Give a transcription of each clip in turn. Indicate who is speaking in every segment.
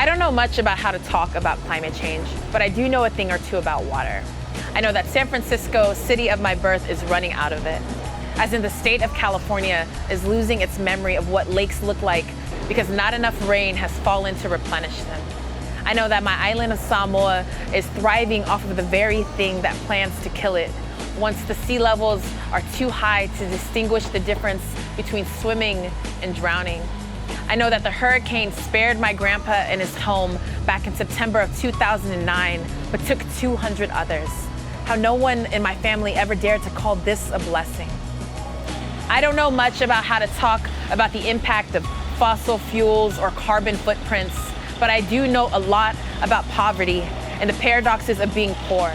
Speaker 1: I don't know much about how to talk about climate change, but I do know a thing or two about water. I know that San Francisco, city of my birth, is running out of it. As in the state of California is losing its memory of what lakes look like because not enough rain has fallen to replenish them. I know that my island of Samoa is thriving off of the very thing that plans to kill it once the sea levels are too high to distinguish the difference between swimming and drowning. I know that the hurricane spared my grandpa and his home back in September of 2009, but took 200 others. How no one in my family ever dared to call this a blessing. I don't know much about how to talk about the impact of fossil fuels or carbon footprints, but I do know a lot about poverty and the paradoxes of being poor.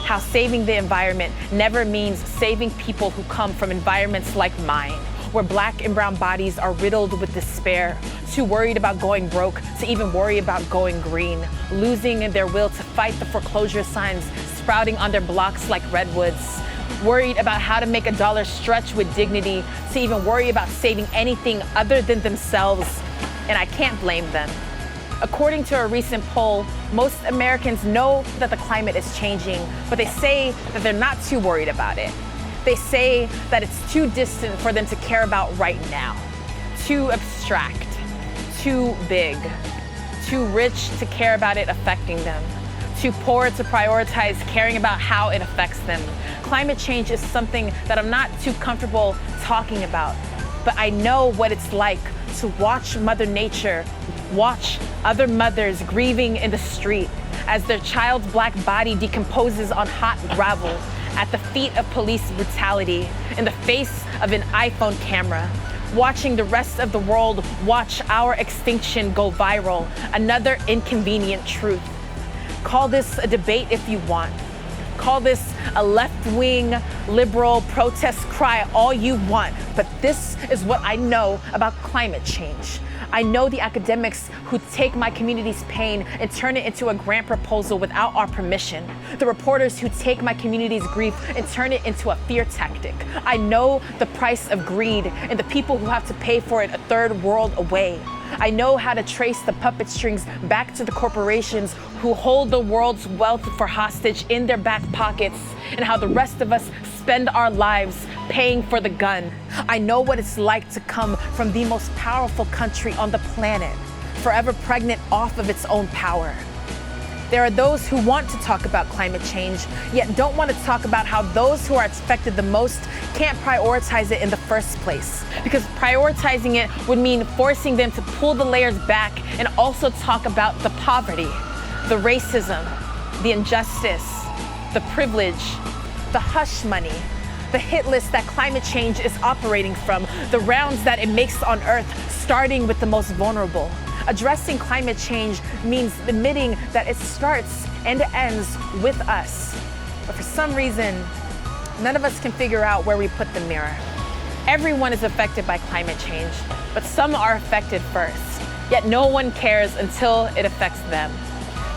Speaker 1: How saving the environment never means saving people who come from environments like mine, where Black and brown bodies are riddled with despair, too worried about going broke to even worry about going green, losing their will to fight the foreclosure signs sprouting on their blocks like redwoods, worried about how to make a dollar stretch with dignity to even worry about saving anything other than themselves, and I can't blame them. According to a recent poll, most Americans know that the climate is changing, but they say that they're not too worried about it. They say that it's too distant for them to care about right now, too abstract, too big, too rich to care about it affecting them, too poor to prioritize caring about how it affects them. Climate change is something that I'm not too comfortable talking about, but I know what it's like to watch Mother Nature, watch other mothers grieving in the street as their child's Black body decomposes on hot gravel, at the feet of police brutality, in the face of an iPhone camera, watching the rest of the world watch our extinction go viral, another inconvenient truth. Call this a debate if you want. Call this a left-wing liberal protest cry all you want, but this is what I know about climate change. I know the academics who take my community's pain and turn it into a grant proposal without our permission. The reporters who take my community's grief and turn it into a fear tactic. I know the price of greed and the people who have to pay for it a third world away. I know how to trace the puppet strings back to the corporations who hold the world's wealth for hostage in their back pockets, and how the rest of us spend our lives paying for the gun. I know what it's like to come from the most powerful country on the planet, forever pregnant off of its own power. There are those who want to talk about climate change, yet don't want to talk about how those who are affected the most can't prioritize it in the first place. Because prioritizing it would mean forcing them to pull the layers back and also talk about the poverty, the racism, the injustice, the privilege, the hush money, the hit list that climate change is operating from, the rounds that it makes on Earth, starting with the most vulnerable. Addressing climate change means admitting that it starts and ends with us. But for some reason, none of us can figure out where we put the mirror. Everyone is affected by climate change, but some are affected first. Yet no one cares until it affects them.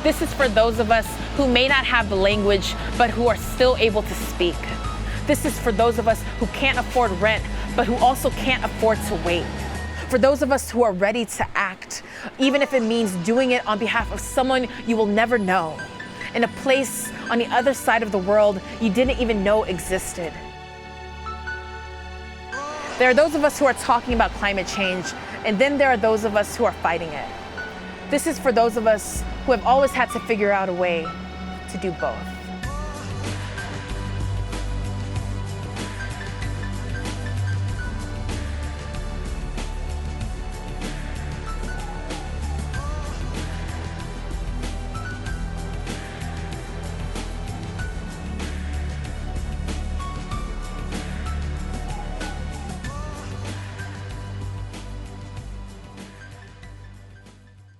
Speaker 1: This is for those of us who may not have the language, but who are still able to speak. This is for those of us who can't afford rent, but who also can't afford to wait. For those of us who are ready to act, even if it means doing it on behalf of someone you will never know, in a place on the other side of the world you didn't even know existed. There are those of us who are talking about climate change, and then there are those of us who are fighting it. This is for those of us who have always had to figure out a way to do both.